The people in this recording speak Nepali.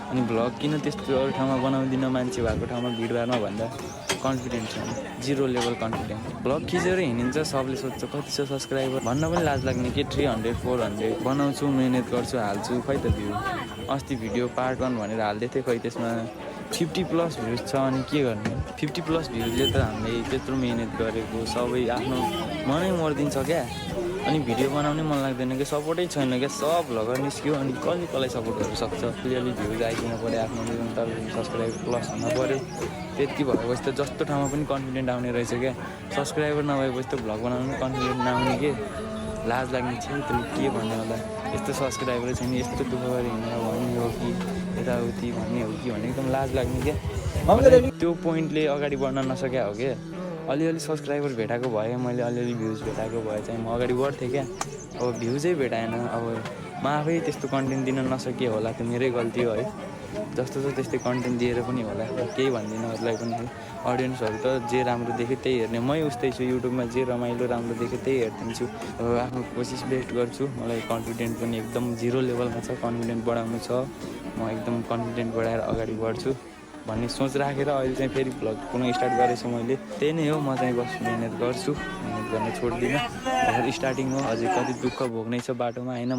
अनि भ्लग किन त्यस्तो अरू ठाउँमा बनाउँदिनँ मान्छे भएको ठाउँमा भिडभाडमा भन्दा कन्फिडेन्ट छ, 0 लेभल कन्फिडेन्ट। भ्लग खिचेर हिँडिन्छ, सबले सोध्छ कति छ सब्सक्राइबर भन्न पनि लाज लाग्ने के 300 400 बनाउँछु, मेहनत गर्छु, हाल्छु, खै त भ्यू। अस्ति भिडियो पार्ट 1 भनेर हाल्दै थिएँ, खै त्यसमा 50+ भ्युज छ। अनि के गर्ने, 50+ भ्युजले त हामीले त्यत्रो मेहनत गरेको सबै आफ्नो मनै मरिदिन्छ क्या। अनि भिडियो बनाउनै मन लाग्दैन क्या, सपोर्टै छैन क्या, सब भ्लगर निस्क्यो। अनि कसलाई सपोर्ट गर्नु सक्छ? अलिअलि भ्युज आइदिनु पऱ्यो, आफ्नो निरन्तर सब्सक्राइबर प्लस हुन पऱ्यो। त्यति भएपछि त जस्तो ठाउँमा पनि कन्फिडेन्ट आउने रहेछ क्या। सब्सक्राइबर नभएपछि त भ्लग बनाउनु पनि कन्फिडेन्ट नआउने के, लाज लाग्ने छ। त्यसले के भन्ने होला, यस्तो सब्सक्राइबरै छैन, यस्तो दुःख गरेर हिँडेर भन्ने हो कि यताउति भन्ने हो कि भन्ने एकदम लाज लाग्ने क्या। त्यो पोइन्टले अगाडि बढ्न नसक्या हो क्या। अलिअलि सब्सक्राइबर भेटाएको भए, मैले अलिअलि भ्युज भेटाएको भए चाहिँ म अगाडि बढ्थेँ क्या। अब भ्युजै भेटाएन, अब म आफै त्यस्तो कन्टेन्ट दिन नसके होला, त्यो मेरै गल्ती हो है। जस्तो छ त्यस्तै कन्टेन्ट दिएर पनि होला, केही भन्दिनँ अरूलाई पनि है। अडियन्सहरू त जे राम्रो देख्यो त्यही हेर्ने, मै उस्तै छु। युट्युबमा जे रमाइलो राम्रो देख्यो त्यही हेरिदिन्छु। अब आफ्नो कोसिस बेस्ट गर्छु। मलाई कन्फिडेन्ट पनि एकदम 0 लेभलमा छ, कन्फिडेन्ट बढाउनु छ। म एकदम कन्फिडेन्ट बढाएर अगाडि बढ्छु भन्ने सोच राखेर अहिले चाहिँ फेरि भ्लग पुनः स्टार्ट गरेछु मैले। त्यही नै हो, म चाहिँ बस मेहनत गर्छु, मेहनत गर्न छोड्दिनँ। भर्खर स्टार्टिङ हो, अझै कति दुःख भोग्नै छ बाटोमा होइन।